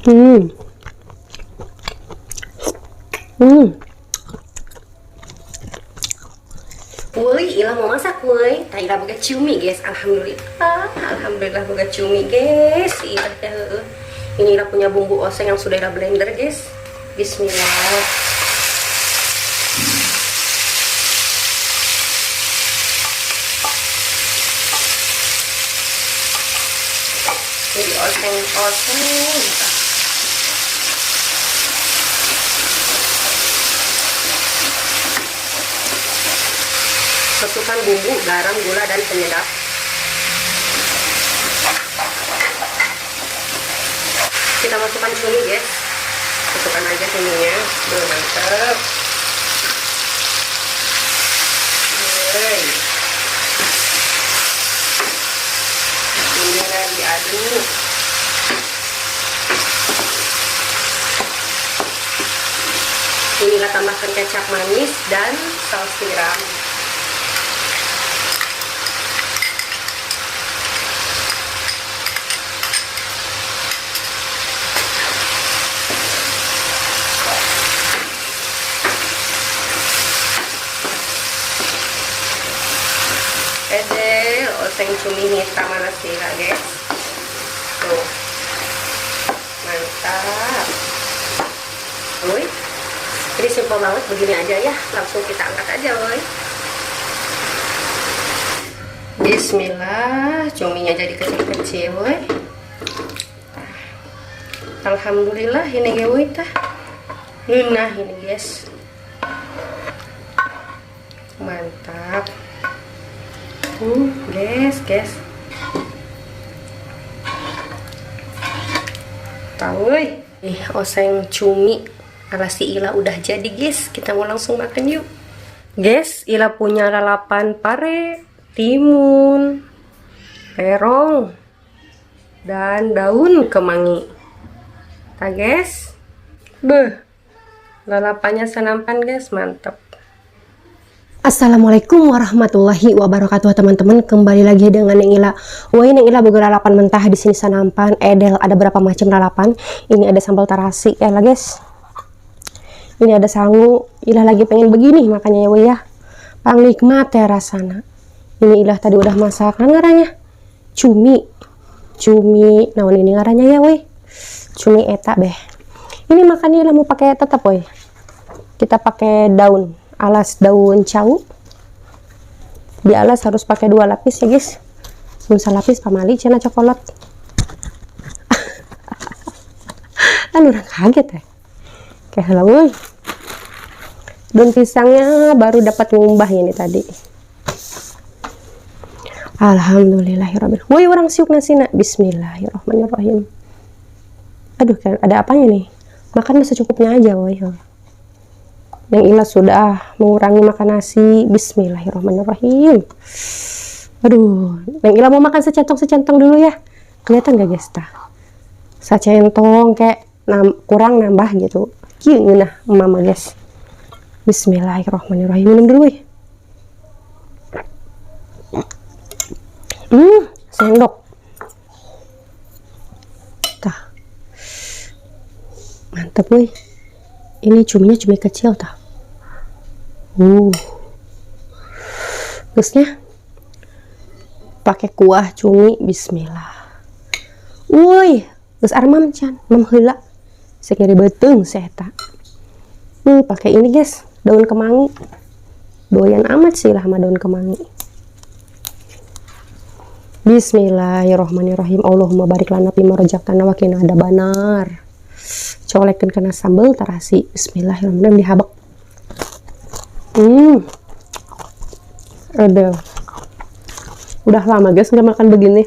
Hmm. Hmm. Woi, Ila mau masak woi. Tah Ila boga cumi guys. Alhamdulillah boga cumi guys. Ini Ila punya bumbu oseng yang sudah Ila blender guys. Bismillah. Jadi oseng-oseng. Masukkan bumbu, garam, gula, dan penyedap. Kita masukkan cumi guys. Masukkan aja cuminya. Mantap. Ini lagi aduk. Ini kita tambahkan kecap manis dan saus tiram. Oseng cumi hitam mana sih guys, tuh mantap. Woi, ini simpel banget begini aja ya, langsung kita angkat aja woi. Bismillah, cuminya jadi kecil-kecil woi. Alhamdulillah ini ya woi tah. Nah ini guys, mantap. Guys. Tahu oseng cumi ala si Ila udah jadi guys. Kita mau langsung makan yuk. Guys, Ila punya lalapan pare, timun, terong, dan daun kemangi. Nah guys, lalapannya senampan guys, mantap. Assalamualaikum warahmatullahi wabarakatuh teman-teman, kembali lagi dengan Neng Ila. Wah, Neng Ila boga lalapan mentah di sini sanampan edel, ada berapa macam lalapan. Ini ada sambal terasi ya lah guys. Ini ada sangu. Ila lagi pengen begini makanya ya weh ya. Pang nikmat ya rasana. Ini Ila tadi udah masak kan ngaranya cumi. Naon ini ngaranya ya weh. Cumi eta beh. Ini makannya Ila mau pakai tetap weh. Kita pakai daun alas, daun cawu. Di alas harus pakai 2 lapis ya guys. Bisa lapis pamali cina coklat. Lalu orang kaget ya. Kayak lalu. Daun pisangnya baru dapat ngumbah ini tadi. Alhamdulillahirabbil. Woi orang siuk nasina. Bismillahirrahmanirrahim. Aduh, ada apanya nih? Makan secukupnya aja woi. Neng Ila sudah mengurangi makan nasi. Bismillahirrahmanirrahim. Aduh, Neng Ila mau makan secentong dulu ya. Kelihatan gak guys tah? Secentong kayak kurang nambah gitu. Kieu nah mama guys. Bismillahirrahmanirrahim. Minum dulu ya. Sendok. Tah. Mantap woi. Ini cuminya cumi kecil tah. Guysnya pakai kuah cumi. Bismillah. Woi, geus armam can, mam heula. Sekiri beteung seta. Pakai ini guys, daun kemangi. Doyan amat sih lah sama daun kemangi. Bismillahirrahmanirrahim. Allahumma barik lana fima razaqtana wa qina adzabannar. Colekin kena sambal terasi. Bismillahirrahmanirrahim, dihabek. Udah lama guys nggak makan begini.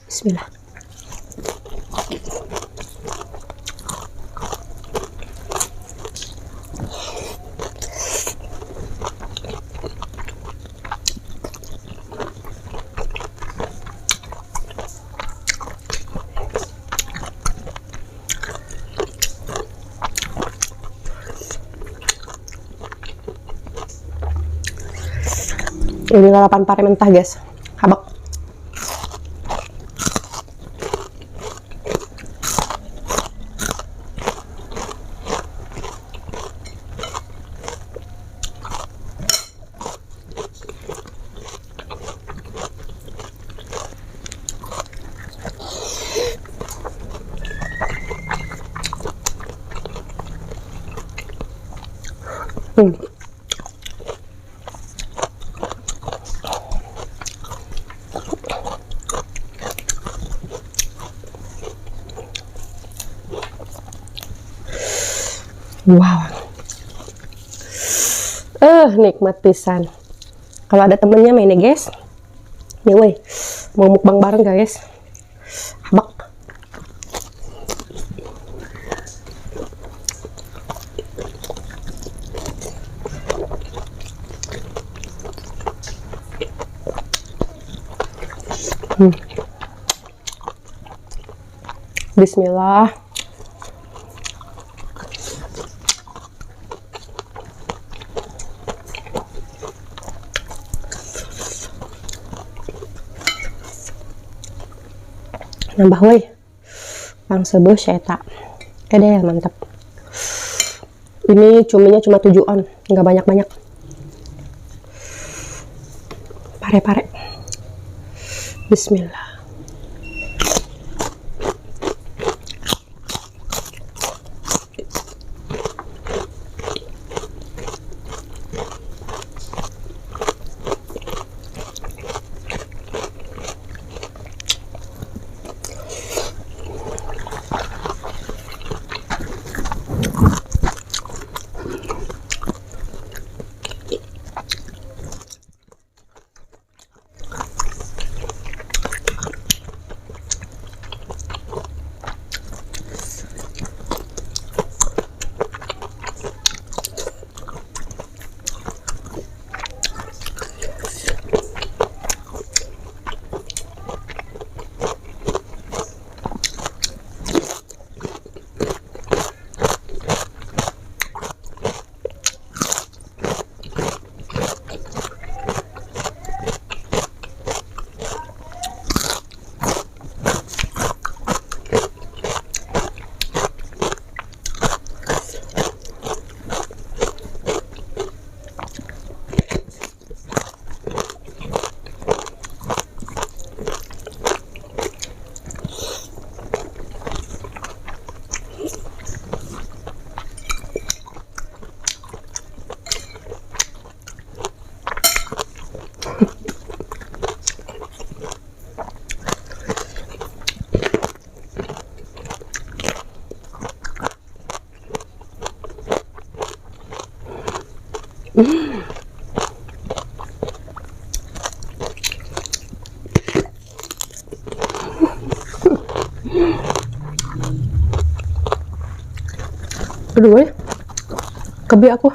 Bismillah. Ini lalapan pare mentah guys, habak. Wow, nikmat pisan. Kalau ada temennya main nih guys, nih woi, mau mukbang bareng guys, habak. Bismillah. Nambah woi, pang sebeuh syeta. Deh, mantap. Ini cuminya cuma 7 on, nggak banyak-banyak. Pare-pare. Bismillah. Aduh, kebi aku.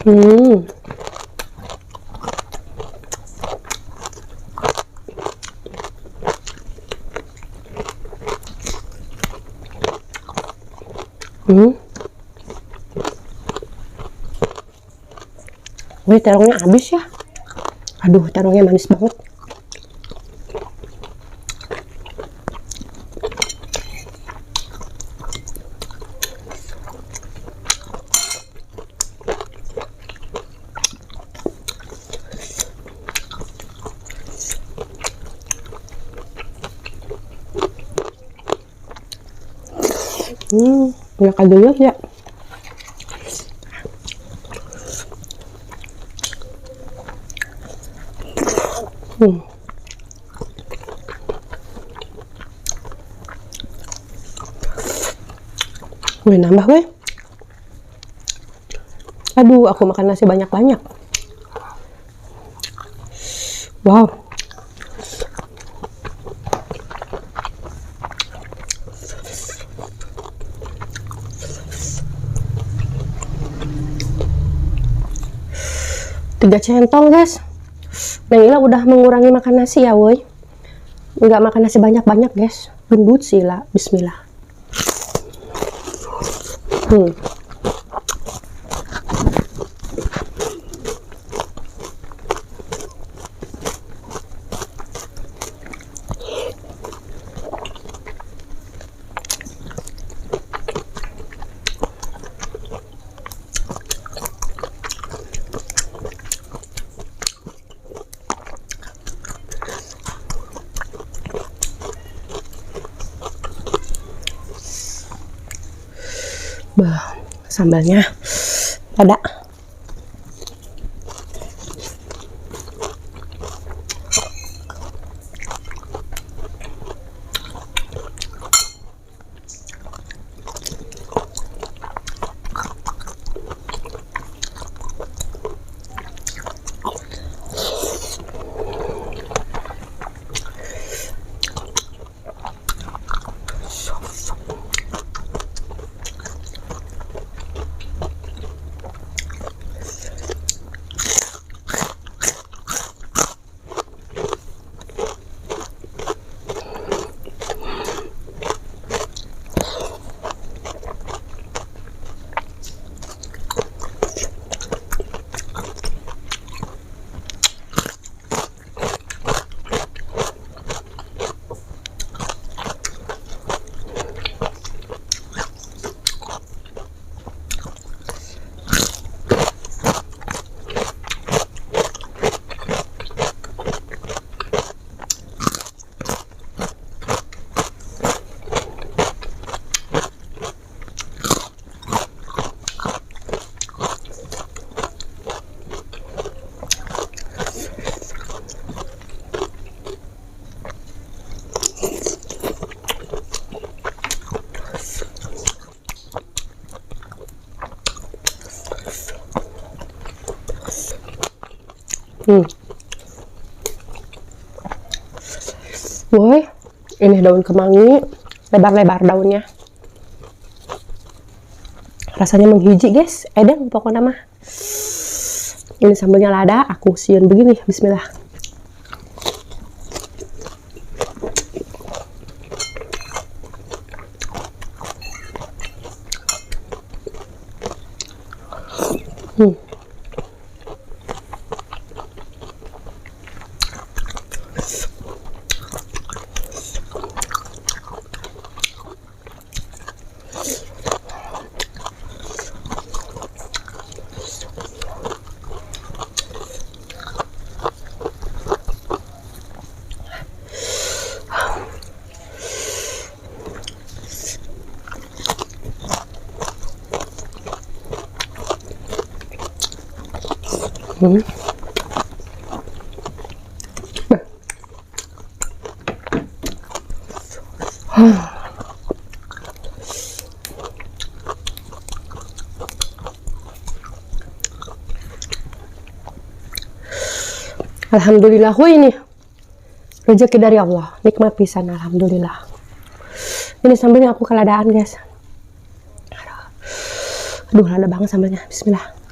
Hmm. Wih, terongnya habis ya. Aduh, terongnya manis banget. Nggak kadonya ya. Wih, nambah weh. Aduh, aku makan nasi banyak-banyak. Wow. Tiga centong, guys. Neng Ila udah mengurangi makan nasi ya, woi. Nggak makan nasi banyak-banyak, guys. Gendut sih, Ila. Bismillah. Bah, sambalnya ada. Woi, ini daun kemangi, lebar-lebar daunnya. Rasanya menghiji, guys. Edeng pokoknya mah. Ini sambalnya lada, aku siun begini. Bismillah. Alhamdulillah, ini rezeki dari Allah, nikmat pisan, alhamdulillah. Ini sambalnya aku keladaan, guys. Aduh, lada banget sambalnya. Bismillah.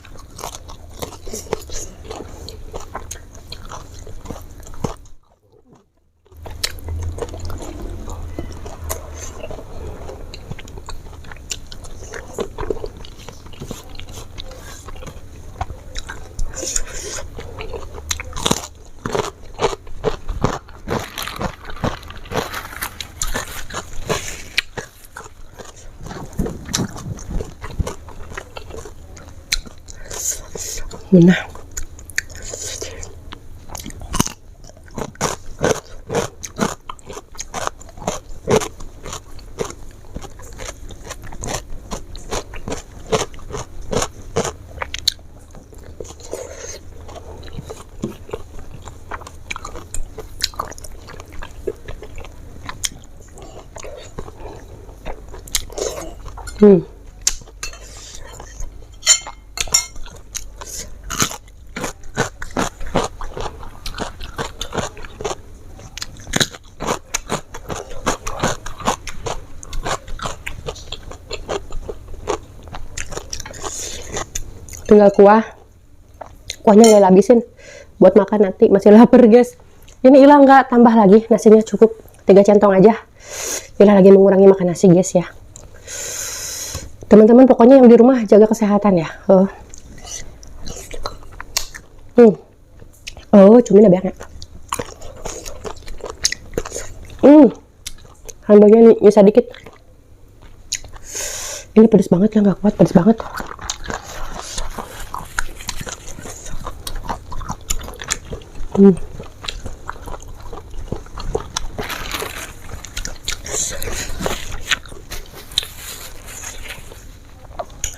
Nah, Hmm. Tinggal kuahnya nggak habisin buat makan nanti, masih lapar guys. Ini Ila nggak tambah lagi, nasinya cukup 3 centong aja. Ila lagi mengurangi makan nasi guys ya. Teman-teman pokoknya yang di rumah jaga kesehatan ya. Cuminya banyak. Hamburgernya nyisa dikit. Ini pedes banget ya, nggak kuat, pedes banget.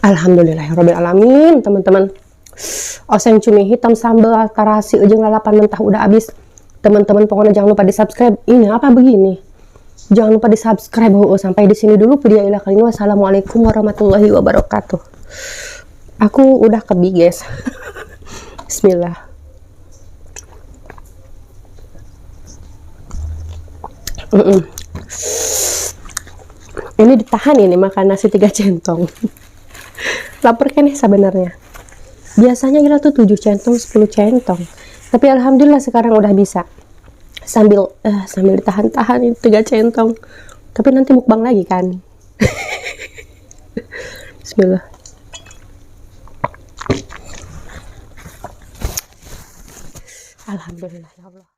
Alhamdulillahirrahmanirrahim teman-teman. Oseng cumi hitam sambal tarasi ujung lalapan mentah udah habis. Teman-teman pokoknya jangan lupa di subscribe. Ini apa begini? Jangan lupa di subscribe. Sampai di sini dulu video Ila kali ini. Wassalamualaikum warahmatullahi wabarakatuh. Aku udah kebi guys. Bismillah. Ini ditahan ini makan nasi 3 centong. Lapar kan ya sebenarnya. Biasanya Ila tuh 7 centong, 10 centong. Tapi alhamdulillah sekarang udah bisa. Sambil ditahan-tahan ini 3 centong. Tapi nanti mukbang lagi kan. Bismillah. Alhamdulillah ya Allah.